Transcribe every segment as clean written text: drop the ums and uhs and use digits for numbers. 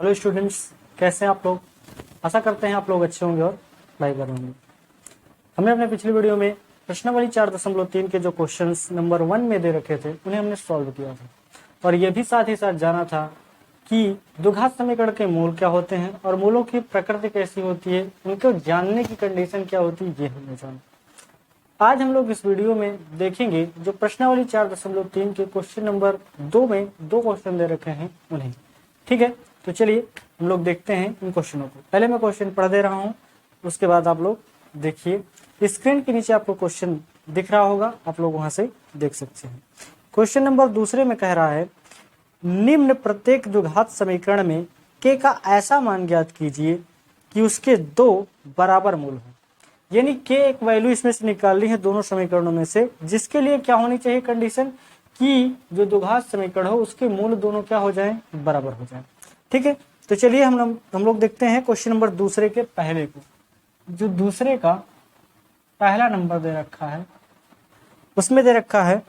Hello students, कैसे हैं आप लोग। आशा करते हैं आप लोग अच्छे होंगे और पढ़ाई कर होंगे। हमने अपने पिछली वीडियो में प्रश्नावली 4.3 के जो क्वेश्चंस नंबर 1 में दे रखे थे उन्हें हमने सॉल्व किया था और ये भी साथ ही साथ जाना था कि द्विघात समीकरण के मूल क्या होते हैं और मूलों की प्रकृति कैसी होती है, उनको जानने की कंडीशन क्या होती है, ये हमने जाना। आज हम लोग इस वीडियो में देखेंगे जो प्रश्नावली 4.3 के क्वेश्चन नंबर 2 में 2 क्वेश्चन दे रखे हैं उन्हें। ठीक है, तो चलिए हम लोग देखते हैं इन क्वेश्चनों को। पहले मैं क्वेश्चन पढ़ दे रहा हूं, उसके बाद आप लोग देखिए। स्क्रीन के नीचे आपको क्वेश्चन दिख रहा होगा, आप लोग वहां से देख सकते हैं। क्वेश्चन नंबर दूसरे में कह रहा है, निम्न प्रत्येक द्विघात समीकरण में के का ऐसा मान ज्ञात कीजिए कि उसके 2 बराबर मूल हो। यानी के एक वैल्यू इसमें से निकालनी है दोनों समीकरणों में से, जिसके लिए क्या होनी चाहिए कंडीशन कि जो द्विघात समीकरण हो उसके मूल दोनों क्या हो जाएं, बराबर हो जाएं। ठीक है, तो चलिए हम लोग देखते हैं क्वेश्चन नंबर दूसरे के पहले को। जो दूसरे का पहला नंबर दे रखा है उसमें दे रखा है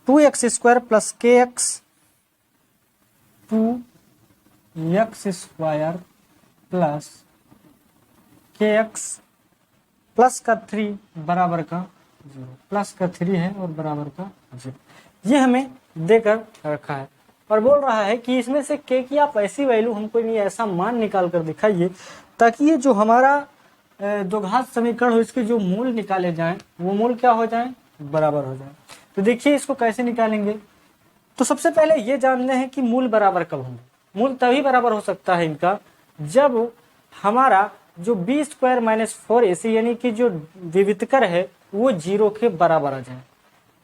2x² प्लस के एक्स 2x² प्लस के एक्स प्लस का 3 बराबर का 0, प्लस का 3 है और बराबर का 0, ये हमें देकर रखा है और बोल रहा है कि इसमें से के की आप ऐसी वैल्यू हमको नहीं ऐसा मान निकाल कर दिखाइए ताकि ये जो हमारा द्विघात समीकरण हो इसके जो मूल निकाले जाएं वो मूल क्या हो जाएं, बराबर हो जाएं। तो देखिए इसको कैसे निकालेंगे। तो सबसे पहले ये जानना है कि मूल बराबर कब होंगे। मूल तभी बराबर हो सकता है इनका जब हमारा जो b² माइनस 4ac यानी कि जो विवितकर है वो 0 के बराबर आ जाए,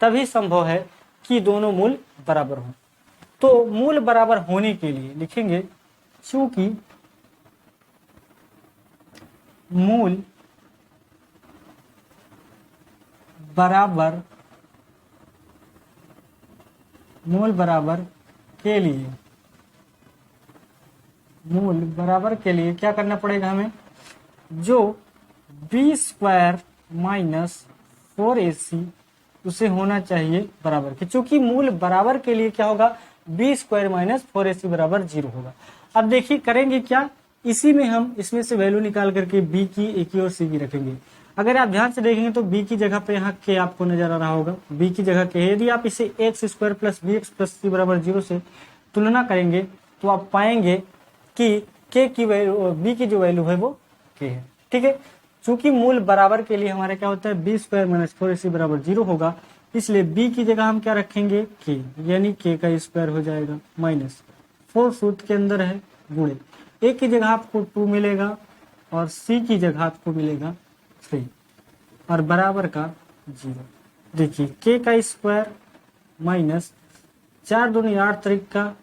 तभी संभव है कि दोनों मूल बराबर हों। तो मूल बराबर होने के लिए लिखेंगे चूंकि मूल बराबर के लिए क्या करना पड़ेगा हमें, जो b² माइनस 4ac उसे होना चाहिए बराबर के। चूंकि मूल बराबर के लिए क्या होगा, b² माइनस 4ac बराबर 0 होगा। अब देखिए करेंगे क्या, इसी में हम इसमें से वैल्यू निकाल करके b की, a की और c की रखेंगे। अगर आप ध्यान से देखेंगे तो b की जगह पे यहाँ k आपको नजर आ रहा होगा, b की जगह k। यदि आप इसे x² plus bx plus c बराबर 0 से तुलना करेंगे तो आप पाएंगे कि k की वैल्यू, b की जो वैल्यू है वो k है। ठीक है, चूंकि मूल बराबर के लिए हमारे क्या होता है b² माइनस 4ac बराबर 0 होगा, इसलिए b की जगह हम क्या रखेंगे k, यानी k का स्क्वायर हो जाएगा माइनस 4 सूत्र के अंदर है गुणे, a की जगह आपको 2 मिलेगा और c की जगह आपको मिलेगा 3 और बराबर का 0। देखिए k का स्क्वायर माइनस 4 दूनी 8 3 का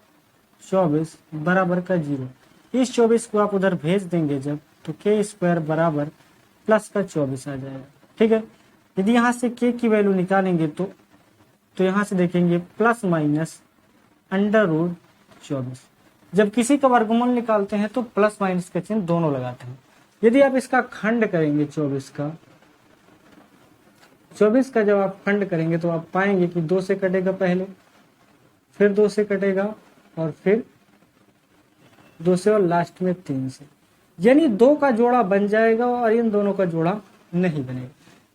24 बराबर का 0। इस 24 को आप उधर भेज देंगे जब, तो k² बराबर प्लस का 24 आ जाएगा। ठीक है, यदि यहाँ से k की वैल्यू निकालेंगे तो यहाँ से देखेंगे प्लस माइनस √24। जब किसी का वर्गमूल निकालते हैं तो प्लस माइनस का चिन्ह दोनों लगाते हैं। यदि आप इसका खंड करेंगे 24 का जब आप खंड करेंगे तो आप पाएंगे कि 2 से कटेगा पहले, फिर 2 से कटेगा और फिर 2 से और लास्ट में 3 से, यानी 2 का जोड़ा बन जाएगा और इन दोनों का जोड़ा नहीं बनेगा।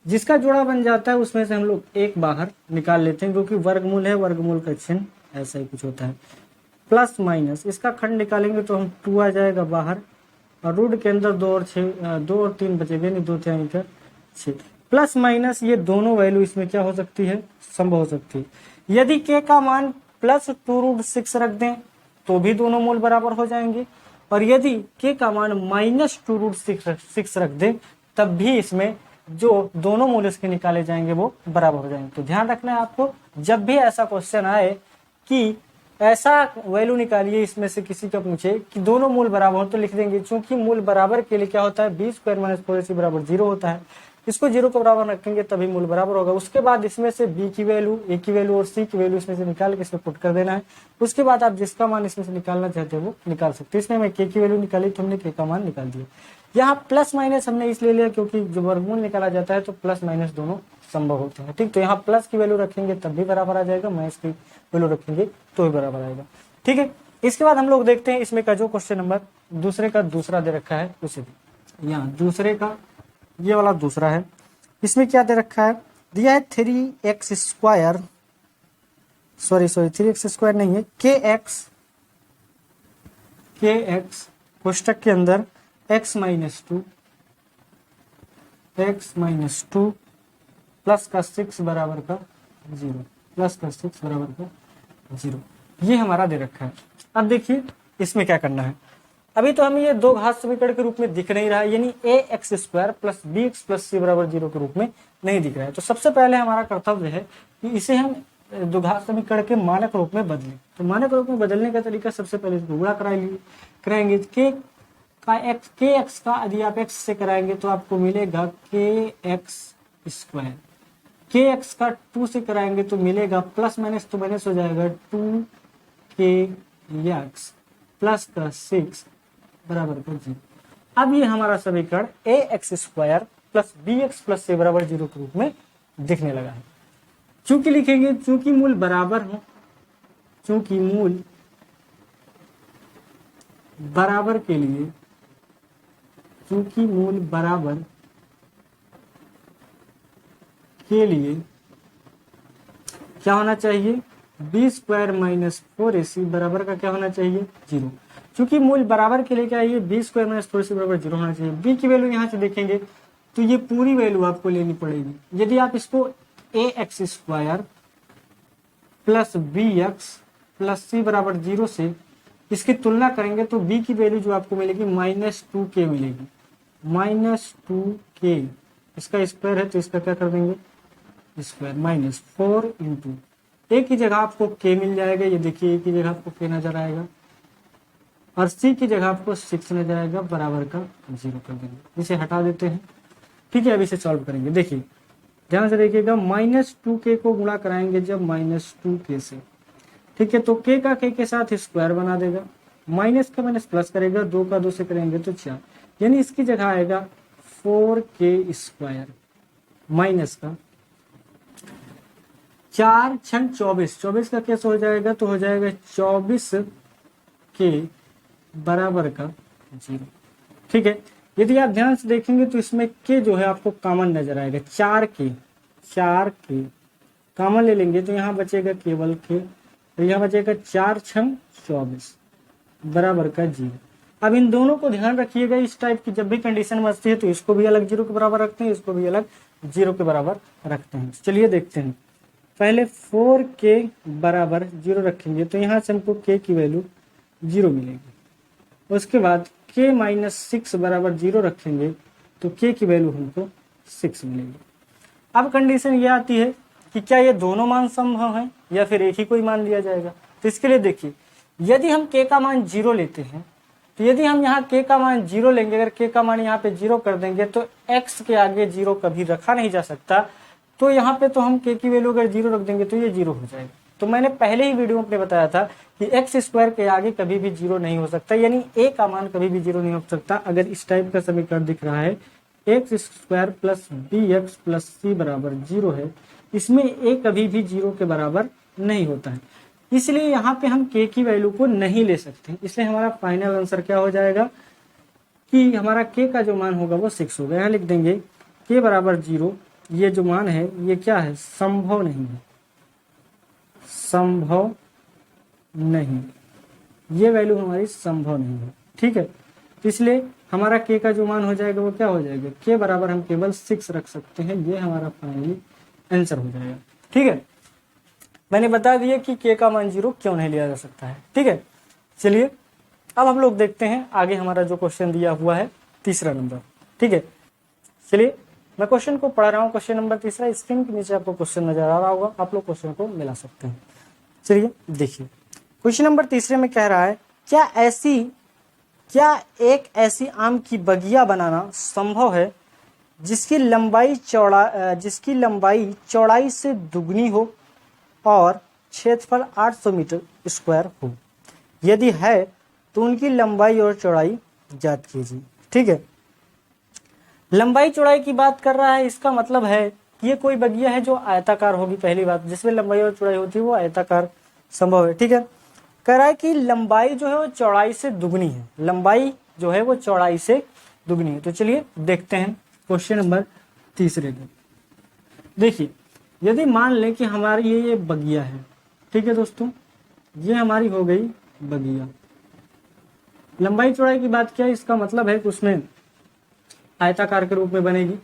जिसका जोड़ा बन जाता है उसमें से हम लोग एक बाहर निकाल लेते हैं, क्योंकि वर्गमूल है, वर्गमूल का चिन्ह ऐसा ही कुछ होता है। प्लस माइनस इसका खंड निकालेंगे तो हम 2 आ जाएगा बाहर और रूट के अंदर 2 और 3 बचेगा, नहीं 2 3 का 6। प्लस माइनस ये दोनों वैल्यू इसमें क्या हो सकती है, संभव हो सकती है। यदि के का मान प्लस 2√6 रख दें तो भी दोनों मूल बराबर हो जाएंगे, और यदि के का मान माइनस 2√6 रख दें तब भी इसमें जो दोनों मूल इसके निकाले जाएंगे वो बराबर हो जाएंगे। तो ध्यान रखना है आपको, जब भी ऐसा क्वेश्चन आए कि ऐसा वैल्यू निकालिए इसमें से किसी का पूछे कि दोनों मूल बराबर हो, तो लिख देंगे चूंकि मूल बराबर के लिए क्या होता है, b² माइनस 4ac बराबर 0 होता है। इसको 0 के बराबर रखेंगे तभी मूल बराबर होगा। उसके बाद इसमें से b की वैल्यू, a की वैल्यू और c की वैल्यू इसमें से निकाल के इसमें पुट कर देना है। उसके बाद आप जिसका मान इसमें से निकालना चाहते हैं वो निकाल सकते हैं। इसमें मैं k की वैल्यू निकाली तो हमने k का मान निकाल दिया। यहाँ प्लस माइनस हमने इसलिए लिया क्योंकि जब वर्गमूल निकाला जाता है तो प्लस माइनस दोनों संभव होते हैं। ठीक, तो यहाँ प्लस की वैल्यू रखेंगे तब भी बराबर आ जाएगा, माइनस की वैल्यू रखेंगे तो भी बराबर आएगा। ठीक है, इसके बाद हम लोग देखते हैं इसमें का जो क्वेश्चन नंबर दूसरे का दूसरा दे रखा है उसे भी। यहाँ दूसरे का ये वाला दूसरा है, इसमें क्या दे रखा है, दिया है 3x² सॉरी 3x² नहीं है, kx कोष्टक के अंदर x माइनस टू प्लस का 6 बराबर का 0, प्लस का 6 बराबर का 0, ये हमारा दे रखा है। अब देखिए इसमें क्या करना है। अभी तो हमें ये दो घात समीकरण के रूप में दिख नहीं रहा है, यानी ax² plus bx plus c बराबर 0 के रूप में नहीं दिख रहा है। तो सबसे पहले हमारा कर्तव्य है कि इसे हम द्विघात समीकरण के मानक रूप में बदलें। तो मानक रूप में बदलने का तरीका सबसे पहले इसको गुणा कराएंगे। kx का यदि आप x से कराएंगे तो आपको मिलेगा kx², kx का 2 से कराएंगे तो मिलेगा प्लस माइनस तो माइनस हो जाएगा 2kx प्लस का 6 बराबर का 0। अब ये हमारा समीकरण ax² plus bx plus c बराबर 0 के रूप में दिखने लगा है। चूंकि लिखेंगे चूंकि मूल बराबर हो, चूंकि मूल बराबर के लिए, चूंकि मूल बराबर के लिए क्या होना चाहिए, b² माइनस 4ac बराबर का क्या होना चाहिए 0। चूंकि मूल बराबर के लिए क्या है, b² माइनस 4ac बराबर 0 होना चाहिए। b की वैल्यू यहाँ से देखेंगे तो ये पूरी वैल्यू आपको लेनी पड़ेगी। यदि आप इसको ax² plus bx plus c बराबर 0 से इसकी तुलना करेंगे तो b की वैल्यू जो आपको मिलेगी -2k मिलेगी, -2k। इसका स्क्वायर है तो इसका क्या कर देंगे स्क्वायर, -4 इंटू a की जगह आपको k मिल जाएगा, ये देखिए a की जगह आपको k नजर आएगा और c की जगह आपको 6 नजर आएगा, बराबर का 0 कर देंगे। इसे हटा देते हैं, ठीक है। अब इसे सॉल्व करेंगे। देखिए ध्यान से देखिएगा, -2k को गुणा कराएंगे जब -2k से, ठीक है, तो k का k के साथ स्क्वायर बना देगा, माइनस का माइनस प्लस करेगा, 2 का 2 से करेंगे तो 4, यानी इसकी जगह आएगा 4k² माइनस का 4 छन 24, 24 का कैसे हो जाएगा, तो हो जाएगा 24k बराबर का 0, ठीक है। यदि आप ध्यान से देखेंगे तो इसमें k जो है आपको कॉमन नजर आएगा, 4k कॉमन ले लेंगे तो यहाँ बचेगा केवल k, तो यहाँ बचेगा 4 छन 24 बराबर का 0। अब इन दोनों को ध्यान रखिएगा, इस टाइप की जब भी कंडीशन बचती है तो इसको भी अलग 0 के बराबर रखते हैं, इसको भी अलग 0 के बराबर रखते हैं। चलिए देखते हैं, पहले 4k बराबर 0 रखेंगे तो यहाँ से हमको k की वैल्यू 0 मिलेगी। उसके बाद k माइनस 6 बराबर 0 रखेंगे तो k की वैल्यू हमको 6 मिलेगी। अब कंडीशन ये आती है कि क्या ये दोनों मान संभव हैं या फिर एक ही कोई मान लिया जाएगा। तो इसके लिए देखिए, यदि हम k का मान 0 लेते हैं तो यदि हम यहाँ k का मान 0 लेंगे, अगर k का मान यहाँ पे 0 कर देंगे तो x के आगे 0 कभी रखा नहीं जा सकता, तो यहाँ पे तो हम k की वैल्यू अगर 0 रख देंगे तो ये 0 हो जाएगा। तो मैंने पहले ही वीडियो में बताया था कि x² के आगे कभी भी 0 नहीं हो सकता, यानी a का मान कभी भी 0 नहीं हो सकता। अगर इस टाइप का समीकरण दिख रहा है x² plus bx plus c बराबर 0 है, इसमें a कभी भी 0 के बराबर नहीं होता है, इसलिए यहाँ पे हम k की वैल्यू को नहीं ले सकते। इसलिए हमारा फाइनल आंसर क्या हो जाएगा कि हमारा k का जो मान होगा वो 6 होगा। यहाँ लिख देंगे k बराबर 0, ये जो मान है ये क्या है, संभव नहीं है, संभव नहीं, ये वैल्यू हमारी संभव नहीं है, ठीक है। इसलिए हमारा k का जो मान हो जाएगा वो क्या हो जाएगा, k बराबर हम केवल 6 रख सकते हैं, ये हमारा फाइनली आंसर हो जाएगा, ठीक है। मैंने बता दिया कि k का मान 0 क्यों नहीं लिया जा सकता है, ठीक है। चलिए अब हम लोग देखते हैं आगे हमारा जो क्वेश्चन दिया हुआ है तीसरा नंबर, ठीक है। चलिए मैं क्वेश्चन को पढ़ रहा हूँ, क्वेश्चन नंबर तीसरा, स्क्रीन के नीचे आपको क्वेश्चन नजर आ रहा होगा, आप लोग क्वेश्चन को मिला सकते हैं। चलिए देखिए, क्वेश्चन नंबर तीसरे में कह रहा है, क्या एक ऐसी आम की बगिया बनाना संभव है जिसकी लंबाई चौड़ाई से दुगनी हो और क्षेत्रफल 800 मीटर स्क्वायर हो। यदि है तो उनकी लंबाई और चौड़ाई ज्ञात कीजिए, ठीक है। लंबाई चौड़ाई की बात कर रहा है, इसका मतलब है कि ये कोई बगिया है जो आयताकार होगी, पहली बात, जिसमें लंबाई और चौड़ाई होती है वो आयताकार संभव है, ठीक है। कह रहा है कि लंबाई जो है वो चौड़ाई से दुगनी है, लंबाई जो है वो चौड़ाई से दुगनी है। तो चलिए देखते हैं क्वेश्चन नंबर तीसरे को। देखिए, यदि मान लें कि हमारी ये बगिया है, ठीक है दोस्तों, ये हमारी हो गई बगिया। लंबाई चौड़ाई की बात किया, इसका मतलब है कि उसमें आयताकार के रूप में बनेगी।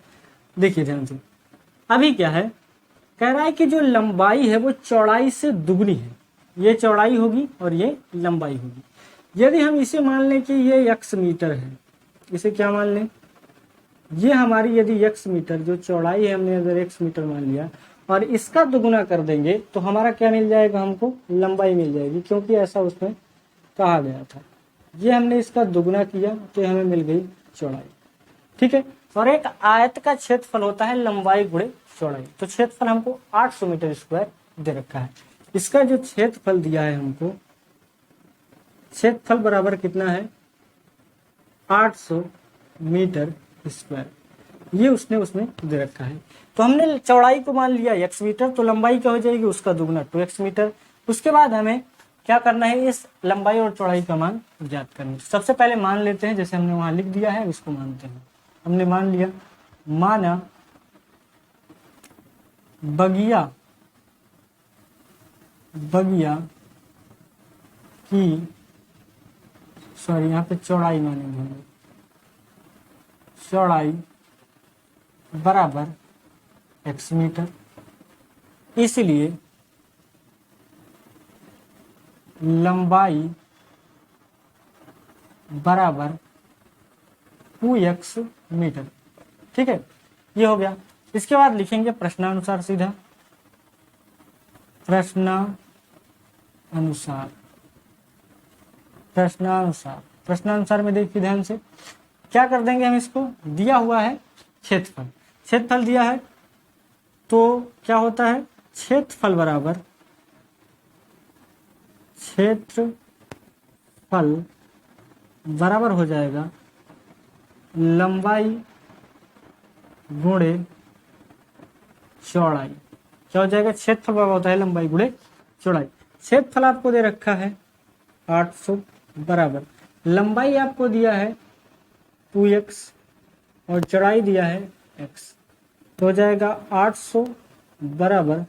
देखिए ध्यान से, अभी क्या है, कह रहा है कि जो लंबाई है वो चौड़ाई से दुगनी है, ये चौड़ाई होगी और ये लंबाई होगी। यदि हम इसे मान लें कि ये x मीटर है, इसे क्या मान लें, ये हमारी यदि x मीटर जो चौड़ाई है हमने अगर x मीटर मान लिया और इसका दुगुना कर देंगे तो हमारा क्या मिल जाएगा, हमको लंबाई मिल जाएगी, क्योंकि ऐसा उसमें कहा गया था। ये हमने इसका दुगुना किया तो हमें मिल गई चौड़ाई, ठीक है। और एक आयत का क्षेत्रफल होता है लंबाई गुणे चौड़ाई, तो क्षेत्रफल हमको 800 मीटर स्क्वायर दे रखा है। इसका जो क्षेत्रफल दिया है हमको, क्षेत्रफल बराबर कितना है, 800 मीटर स्क्वायर, ये उसने उसमें दे रखा है। तो हमने चौड़ाई को मान लिया x मीटर, तो लंबाई क्या हो जाएगी, उसका दुगना 2x मीटर। उसके बाद हमें क्या करना है, इस लंबाई और चौड़ाई का मान ज्ञात करना है। सबसे पहले मान लेते हैं, जैसे हमने वहां लिख दिया है इसको मानते हैं। हमने मान लिया, माना बगिया की, सॉरी यहाँ पे चौड़ाई मानेंगे हम, चौड़ाई बराबर x मीटर, इसलिए लंबाई बराबर 2x मीटर, ठीक है, ये हो गया। इसके बाद लिखेंगे प्रश्नानुसार, सीधा प्रश्नानुसार में देखिए ध्यान से, क्या कर देंगे हम, इसको दिया हुआ है क्षेत्रफल दिया है, तो क्या होता है, क्षेत्रफल बराबर हो जाएगा लंबाई गुणे चौड़ाई। क्या हो जाएगा, क्षेत्रफल बराबर होता है लंबाई गुणे चौड़ाई। क्षेत्रफल आपको दे रखा है 800 बराबर, लंबाई आपको दिया है 2x और चौड़ाई दिया है x, तो हो जाएगा 800 बराबर,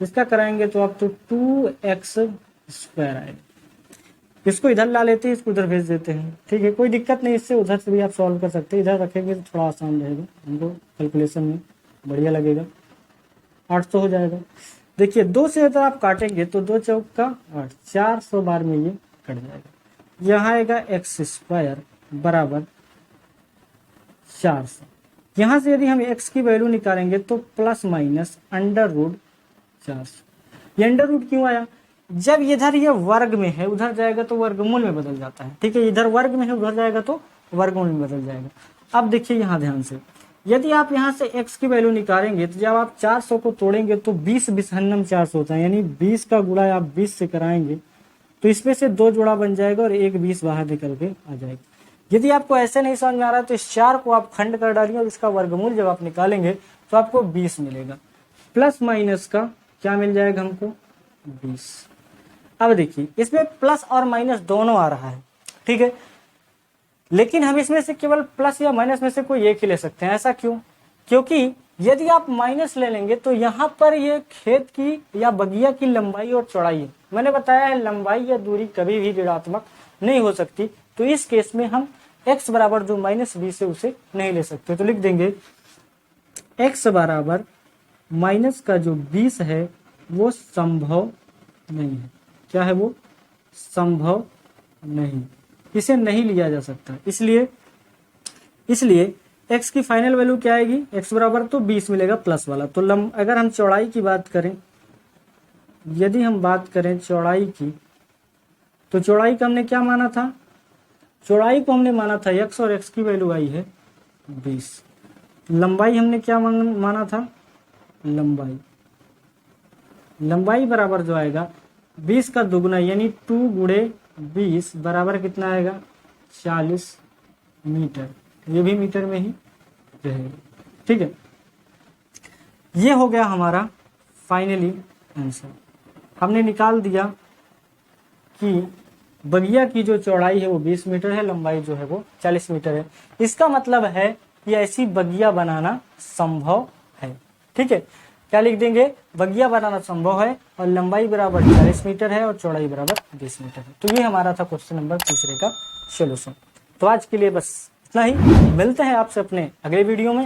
इसका कराएंगे तो आप तो 2x स्क्वायर आएगा। इसको इधर ला लेते हैं, इसको उधर भेज देते हैं, ठीक है, कोई दिक्कत नहीं, इससे उधर से भी आप सॉल्व कर सकते हैं। इधर रखेंगे तो थोड़ा आसान रहेगा, हमको कैलकुलेशन में बढ़िया लगेगा। 800 हो जाएगा। देखिए 2 से अगर आप काटेंगे तो 2 चौक का 8, 400 बार में ये कट जाएगा। यहाँ आएगा x स्क्वायर बराबर 400। यहाँ से यदि हम x की वैल्यू निकालेंगे तो प्लस माइनस अंडर रूट 400। ये अंडर रूट क्यों आया, जब इधर ये वर्ग में है उधर जाएगा तो वर्गमूल में बदल जाता है, ठीक है, इधर वर्ग में है उधर जाएगा तो वर्गमूल में बदल जाएगा। अब देखिए यहाँ ध्यान से, यदि आप यहाँ से x की वैल्यू निकालेंगे तो जब आप 400 को तोड़ेंगे तो 20 बिसहन्नम 400 होता है, यानी 20 का गुणा आप 20 से कराएंगे तो इसमें से 2 जोड़ा बन जाएगा और एक 20 बाहर निकल के आ जाएगा। यदि आपको ऐसे नहीं समझ में आ रहा है तो इस 4 को आप खंड कर डालिए और इसका वर्गमूल जब आप निकालेंगे तो आपको 20 मिलेगा। प्लस माइनस का क्या मिल जाएगा हमको, 20। अब देखिए इसमें प्लस और माइनस दोनों आ रहा है, ठीक है, लेकिन हम इसमें से केवल प्लस या माइनस में से कोई एक ही ले सकते हैं। ऐसा क्यों, क्योंकि यदि आप माइनस ले लेंगे तो यहाँ पर ये खेत की या बगिया की लंबाई और चौड़ाई है। मैंने बताया है लंबाई या दूरी कभी भी ऋणात्मक नहीं हो सकती, तो इस केस में हम x बराबर जो -20 है उसे नहीं ले सकते। तो लिख देंगे x बराबर माइनस का जो 20 है वो संभव नहीं है। क्या है वो, संभव नहीं, इसे नहीं लिया जा सकता। इसलिए x की फाइनल वैल्यू क्या आएगी, x बराबर तो 20 मिलेगा प्लस वाला। तो अगर हम चौड़ाई की बात करें, यदि हम बात करें चौड़ाई की, तो चौड़ाई का हमने क्या माना था, चौड़ाई को हमने माना था x और x की वैल्यू आई है 20। लंबाई हमने क्या माना था, लंबाई बराबर जो आएगा 20 का दुगुना यानी 2 गुणे 20 बराबर कितना आएगा, 40 मीटर। ये भी मीटर में ही रहेगा, ठीक है। ये हो गया हमारा फाइनली आंसर। हमने निकाल दिया कि बगिया की जो चौड़ाई है वो 20 मीटर है, लंबाई जो है वो 40 मीटर है। इसका मतलब है कि ऐसी बगिया बनाना संभव है। ठीक है, क्या लिख देंगे, बगिया बनाना संभव है और लंबाई बराबर 40 मीटर है और चौड़ाई बराबर 20 मीटर है। तो ये हमारा था क्वेश्चन नंबर 3 का सोल्यूशन। तो आज के लिए बस इतना ही, मिलते हैं आपसे अपने अगले वीडियो में।